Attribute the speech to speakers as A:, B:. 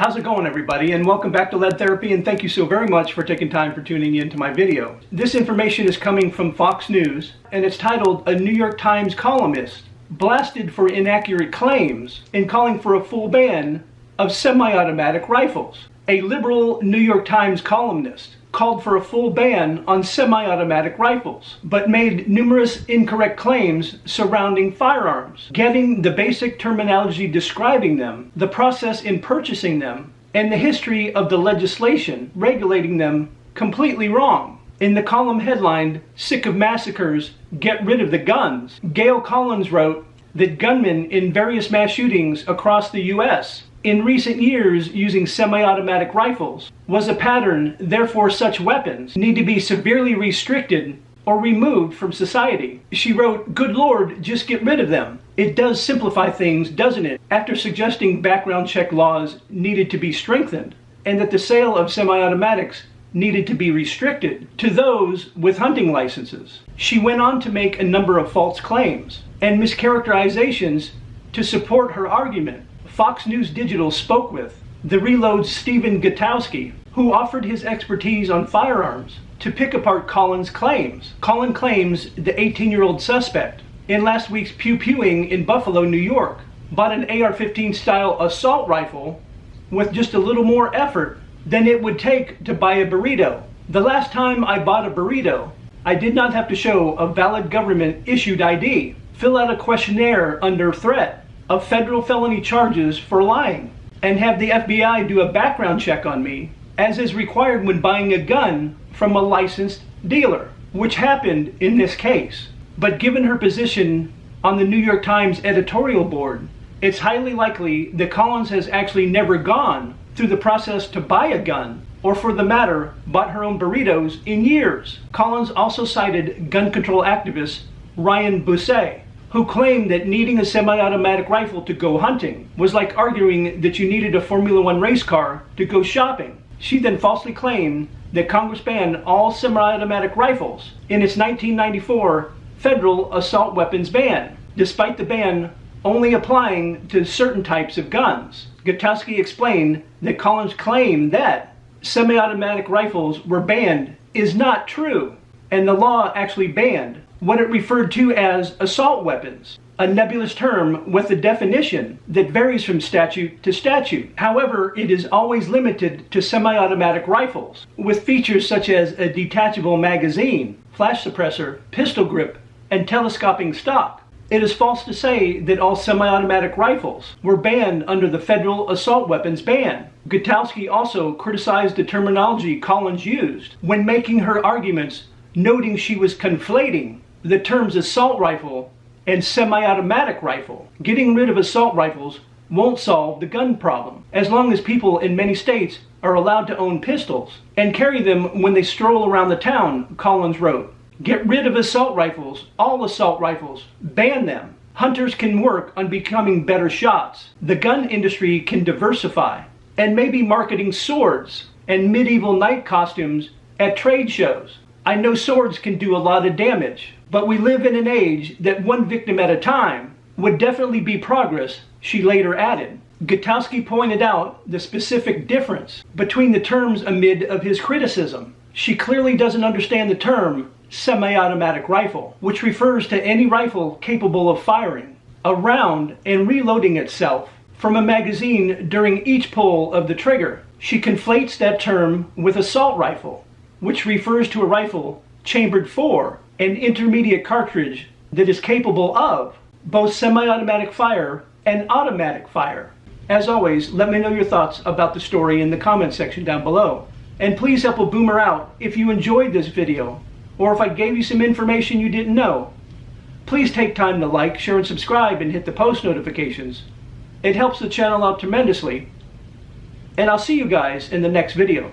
A: How's it going, everybody, and welcome back to Lead Therapy, and thank you so very much for taking time for tuning in to my video. This information is coming from Fox News, and it's titled, "A New York Times Columnist Blasted for Inaccurate Claims in Calling for a Full Ban of Semi-Automatic Rifles." A liberal New York Times columnist called for a full ban on semi-automatic rifles, but made numerous incorrect claims surrounding firearms, getting the basic terminology describing them, the process in purchasing them, and the history of the legislation regulating them completely wrong. In the column headlined, "Sick of Massacres, Get Rid of the Guns," Gail Collins wrote that gunmen in various mass shootings across the U.S. in recent years using semi-automatic rifles was a pattern, therefore such weapons need to be severely restricted or removed from society. She wrote, "Good Lord, just get rid of them." It does simplify things, doesn't it? After suggesting background check laws needed to be strengthened and that the sale of semi-automatics needed to be restricted to those with hunting licenses. She went on to make a number of false claims and mischaracterizations to support her argument. Fox News Digital spoke with the Reload's Stephen Gutowski, who offered his expertise on firearms to pick apart Collins' claims. Collins claims the 18-year-old suspect in last week's pew-pewing in Buffalo, New York, bought an AR-15 style assault rifle with just a little more effort than it would take to buy a burrito. "The last time I bought a burrito, I did not have to show a valid government-issued ID, fill out a questionnaire under threat of federal felony charges for lying, and have the FBI do a background check on me, as is required when buying a gun from a licensed dealer," which happened in this case. But given her position on the New York Times editorial board, it's highly likely that Collins has actually never gone through the process to buy a gun, or for the matter, bought her own burritos in years. Collins also cited gun control activist Ryan Bousset, who claimed that needing a semi-automatic rifle to go hunting was like arguing that you needed a Formula One race car to go shopping. She then falsely claimed that Congress banned all semi-automatic rifles in its 1994 federal assault weapons ban, despite the ban only applying to certain types of guns. Gutowski explained that Collins' claim that semi-automatic rifles were banned is not true, and the law actually banned what it referred to as assault weapons, a nebulous term with a definition that varies from statute to statute. However, it is always limited to semi-automatic rifles, with features such as a detachable magazine, flash suppressor, pistol grip, and telescoping stock. It is false to say that all semi-automatic rifles were banned under the federal assault weapons ban. Gutowski also criticized the terminology Collins used when making her arguments, noting she was conflating the terms assault rifle and semi-automatic rifle. Getting rid of assault rifles won't solve the gun problem, as long as people in many states are allowed to own pistols and carry them when they stroll around the town, Collins wrote. Get rid of assault rifles, all assault rifles, ban them. Hunters can work on becoming better shots. The gun industry can diversify and maybe marketing swords and medieval knight costumes at trade shows. I know swords can do a lot of damage, but we live in an age that one victim at a time would definitely be progress, she later added. Gutowski pointed out the specific difference between the terms amid of his criticism. She clearly doesn't understand the term semi-automatic rifle, which refers to any rifle capable of firing a round and reloading itself from a magazine during each pull of the trigger. She conflates that term with assault rifle, which refers to a rifle chambered for an intermediate cartridge that is capable of both semi-automatic fire and automatic fire. As always, let me know your thoughts about the story in the comment section down below. And please help a boomer out if you enjoyed this video, or if I gave you some information you didn't know. Please take time to like, share, and subscribe, and hit the post notifications. It helps the channel out tremendously. And I'll see you guys in the next video.